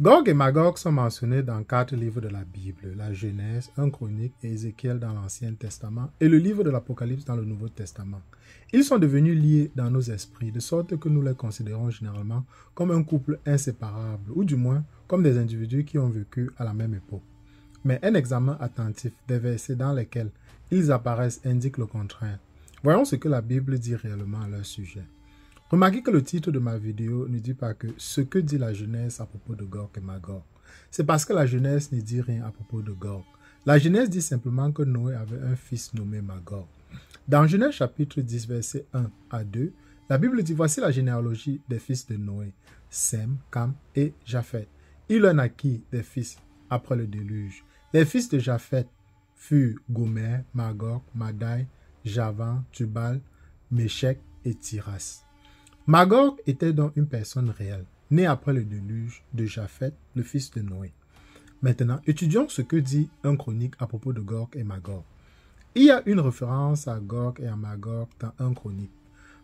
Gog et Magog sont mentionnés dans 4 livres de la Bible, la Genèse, 1 Chronique et Ézéchiel dans l'Ancien Testament et le livre de l'Apocalypse dans le Nouveau Testament. Ils sont devenus liés dans nos esprits, de sorte que nous les considérons généralement comme un couple inséparable, ou du moins comme des individus qui ont vécu à la même époque. Mais un examen attentif des versets dans lesquels ils apparaissent indique le contraire. Voyons ce que la Bible dit réellement à leur sujet. Remarquez que le titre de ma vidéo ne dit pas que ce que dit la Genèse à propos de Gog et Magog. C'est parce que la Genèse ne dit rien à propos de Gog. La Genèse dit simplement que Noé avait un fils nommé Magog. Dans Genèse chapitre 10, versets 1 à 2, la Bible dit « Voici la généalogie des fils de Noé, Sem, Cam et Japheth. Il en naquit des fils après le déluge. Les fils de Japheth furent Gomer, Magog, Madai, Javan, Tubal, Méchec et Tiras. Magog était donc une personne réelle, née après le déluge de Japheth, le fils de Noé. Maintenant, étudions ce que dit 1 Chronique à propos de Gog et Magog. Il y a une référence à Gog et à Magog dans 1 Chronique.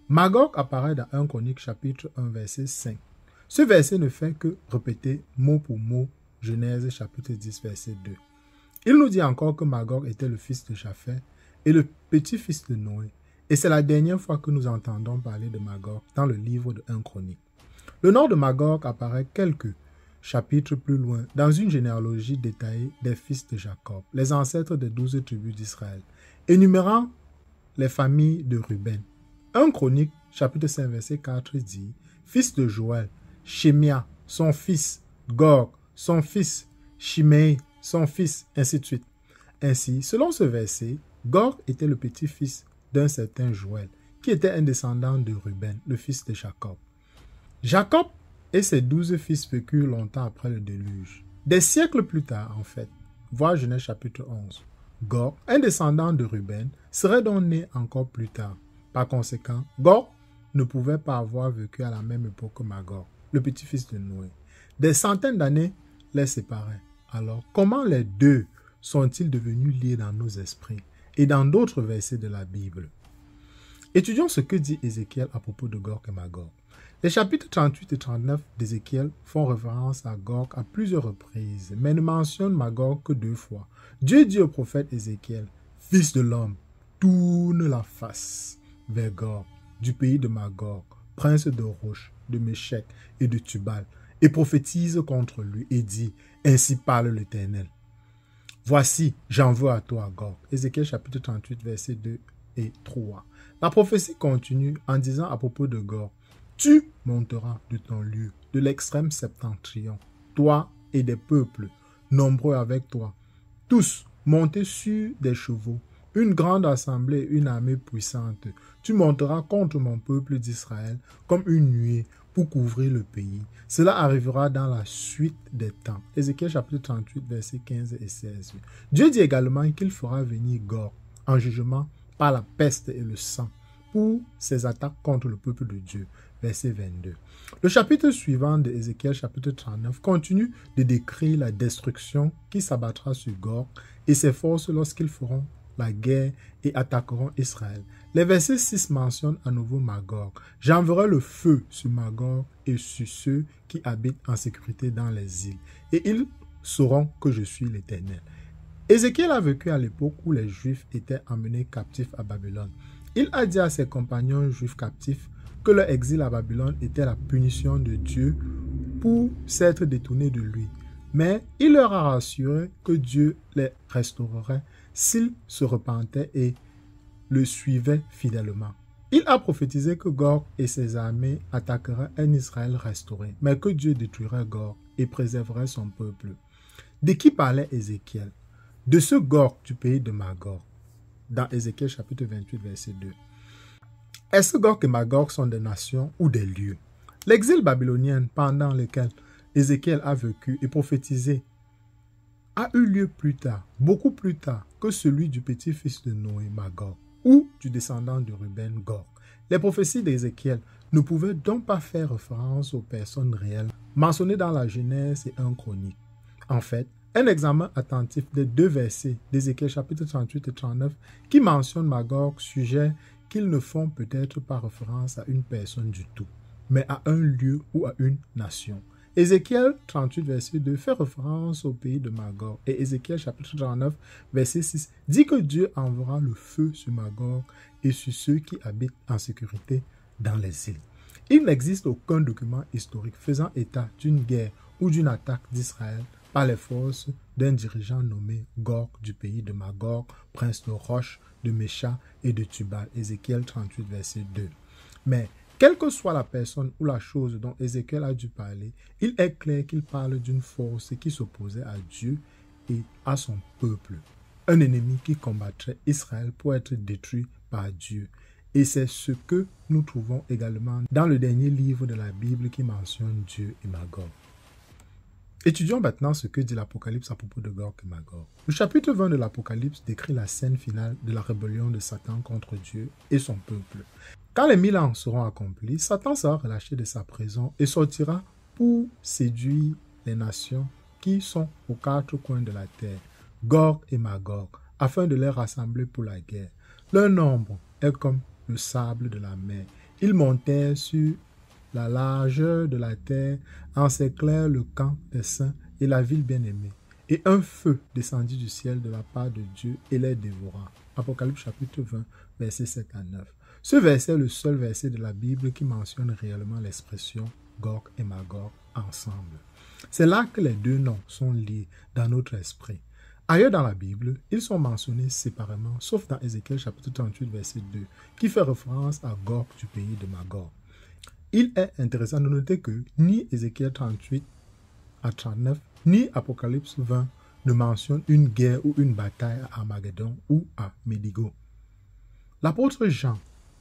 Magog apparaît dans 1 Chronique chapitre 1 verset 5. Ce verset ne fait que répéter mot pour mot Genèse chapitre 10 verset 2. Il nous dit encore que Magog était le fils de Japheth et le petit-fils de Noé. Et c'est la dernière fois que nous entendons parler de Magog dans le livre de 1 Chronique. Le nom de Magog apparaît quelques chapitres plus loin dans une généalogie détaillée des fils de Jacob, les ancêtres des 12 tribus d'Israël, énumérant les familles de Ruben. 1 Chronique, chapitre 5, verset 4 dit « Fils de Joël, Shemia, son fils, Gog, son fils, Shimei, son fils, ainsi de suite. » Ainsi, selon ce verset, Gog était le petit-fils d'un certain Joël, qui était un descendant de Ruben, le fils de Jacob. Jacob et ses 12 fils vécurent longtemps après le déluge. Des siècles plus tard, en fait, voir Genèse chapitre 11. Gog, un descendant de Ruben, serait donc né encore plus tard. Par conséquent, Gog ne pouvait pas avoir vécu à la même époque que Magog, le petit-fils de Noé. Des centaines d'années les séparaient. Alors, comment les deux sont-ils devenus liés dans nos esprits et dans d'autres versets de la Bible? Étudions ce que dit Ézéchiel à propos de Gog et Magog. Les chapitres 38 et 39 d'Ézéchiel font référence à Gog à plusieurs reprises, mais ne mentionnent Magog que 2 fois. Dieu dit au prophète Ézéchiel, « Fils de l'homme, tourne la face vers Gog, du pays de Magog, prince de Roche, de Méchec et de Tubal, et prophétise contre lui et dit, Ainsi parle l'Éternel. Voici, j'en veux à toi, Gog. » Ézéchiel chapitre 38, versets 2 et 3. La prophétie continue en disant à propos de Gog, « Tu monteras de ton lieu, de l'extrême septentrion, toi et des peuples, nombreux avec toi, tous montés sur des chevaux, une grande assemblée, une armée puissante. Tu monteras contre mon peuple d'Israël comme une nuée pour couvrir le pays. Cela arrivera dans la suite des temps. » Ézéchiel chapitre 38, versets 15 et 16. Dieu dit également qu'il fera venir Gog en jugement par la peste et le sang pour ses attaques contre le peuple de Dieu. Verset 22. Le chapitre suivant de Ézéchiel chapitre 39 continue de décrire la destruction qui s'abattra sur Gog et ses forces lorsqu'ils feront la guerre et attaqueront Israël. Les versets 6 mentionnent à nouveau Magog. « J'enverrai le feu sur Magog et sur ceux qui habitent en sécurité dans les îles, et ils sauront que je suis l'Éternel. » Ézéchiel a vécu à l'époque où les Juifs étaient emmenés captifs à Babylone. Il a dit à ses compagnons juifs captifs que leur exil à Babylone était la punition de Dieu pour s'être détournés de lui. Mais il leur a rassuré que Dieu les restaurerait s'ils se repentaient et le suivaient fidèlement. Il a prophétisé que Gog et ses armées attaqueraient un Israël restauré, mais que Dieu détruirait Gog et préserverait son peuple. De qui parlait Ézéchiel? De ce Gog du pays de Magog, dans Ézéchiel chapitre 28, verset 2. Est-ce que Gog et Magog sont des nations ou des lieux? L'exil babylonien pendant lequel Ézéchiel a vécu et prophétisé a eu lieu plus tard, beaucoup plus tard que celui du petit-fils de Noé, Magog, ou du descendant de Ruben, Gog. Les prophéties d'Ézéchiel ne pouvaient donc pas faire référence aux personnes réelles mentionnées dans la Genèse et 1 Chronique. En fait, un examen attentif des 2 versets d'Ézéchiel chapitre 38 et 39 qui mentionnent Magog suggère qu'ils ne font peut-être pas référence à une personne du tout, mais à un lieu ou à une nation. Ézéchiel 38, verset 2 fait référence au pays de Magog. Et Ézéchiel chapitre 39, verset 6 dit que Dieu enverra le feu sur Magog et sur ceux qui habitent en sécurité dans les îles. Il n'existe aucun document historique faisant état d'une guerre ou d'une attaque d'Israël par les forces d'un dirigeant nommé Gog du pays de Magog, prince de Roche, de Mécha et de Tubal. Ézéchiel 38, verset 2. Mais quelle que soit la personne ou la chose dont Ézéchiel a dû parler, il est clair qu'il parle d'une force qui s'opposait à Dieu et à son peuple. Un ennemi qui combattrait Israël pour être détruit par Dieu. Et c'est ce que nous trouvons également dans le dernier livre de la Bible qui mentionne Dieu et Magog. Étudions maintenant ce que dit l'Apocalypse à propos de Gog et Magog. Le chapitre 20 de l'Apocalypse décrit la scène finale de la rébellion de Satan contre Dieu et son peuple. Quand les 1000 ans seront accomplis, Satan sera relâché de sa prison et sortira pour séduire les nations qui sont aux quatre coins de la terre, Gog et Magog, afin de les rassembler pour la guerre. Leur nombre est comme le sable de la mer. Ils montèrent sur la largeur de la terre, encerclèrent le camp des saints et la ville bien-aimée. Et un feu descendit du ciel de la part de Dieu et les dévora. Apocalypse chapitre 20, versets 7 à 9. Ce verset est le seul verset de la Bible qui mentionne réellement l'expression Gog et Magog ensemble. C'est là que les deux noms sont liés dans notre esprit. Ailleurs dans la Bible, ils sont mentionnés séparément, sauf dans Ézéchiel chapitre 38, verset 2, qui fait référence à Gog du pays de Magog. Il est intéressant de noter que ni Ézéchiel 38 à 39, ni Apocalypse 20 ne mentionnent une guerre ou une bataille à Armageddon ou à Médigo. L'apôtre Jean,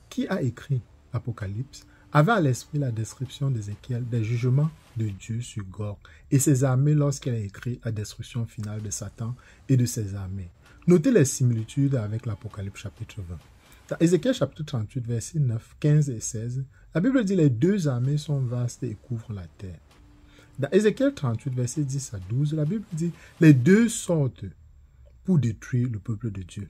qui a écrit l'Apocalypse, avait à l'esprit la description d'Ézéchiel des jugements de Dieu sur Gog et ses armées lorsqu'il a écrit la destruction finale de Satan et de ses armées. Notez les similitudes avec l'Apocalypse chapitre 20. Dans Ézéchiel chapitre 38, versets 9, 15 et 16, la Bible dit « Les deux armées sont vastes et couvrent la terre ». Dans Ézéchiel 38, versets 10 à 12, la Bible dit « Les deux sortent pour détruire le peuple de Dieu ».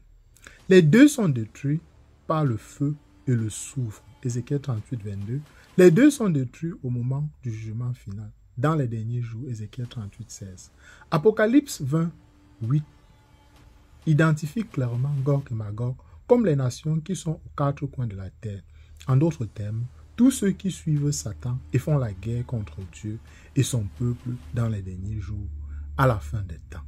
Les deux sont détruits par le feu et le soufre. Ézéchiel 38, 22. Les deux sont détruits au moment du jugement final. Dans les derniers jours, Ézéchiel 38, 16. Apocalypse 20, 8 identifie clairement Gog et Magog comme les nations qui sont aux quatre coins de la terre. En d'autres termes, tous ceux qui suivent Satan et font la guerre contre Dieu et son peuple dans les derniers jours, à la fin des temps.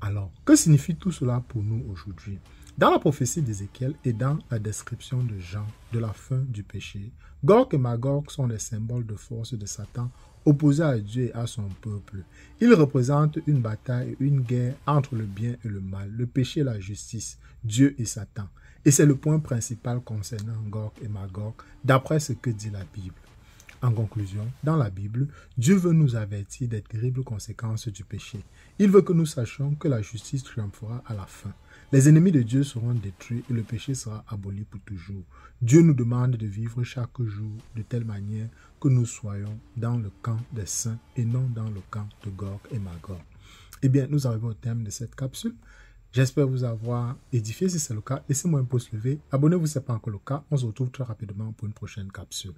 Alors, que signifie tout cela pour nous aujourd'hui? Dans la prophétie d'Ézéchiel et dans la description de Jean de la fin du péché, Gog et Magog sont des symboles de force de Satan opposés à Dieu et à son peuple. Ils représentent une bataille et une guerre entre le bien et le mal, le péché et la justice, Dieu et Satan. Et c'est le point principal concernant Gog et Magog, d'après ce que dit la Bible. En conclusion, dans la Bible, Dieu veut nous avertir des terribles conséquences du péché. Il veut que nous sachions que la justice triomphera à la fin. Les ennemis de Dieu seront détruits et le péché sera aboli pour toujours. Dieu nous demande de vivre chaque jour de telle manière que nous soyons dans le camp des saints et non dans le camp de Gog et Magog. Eh bien, nous arrivons au terme de cette capsule. J'espère vous avoir édifié. Si c'est le cas, laissez-moi un pouce levé. Abonnez-vous si ce n'est pas encore le cas. On se retrouve très rapidement pour une prochaine capsule.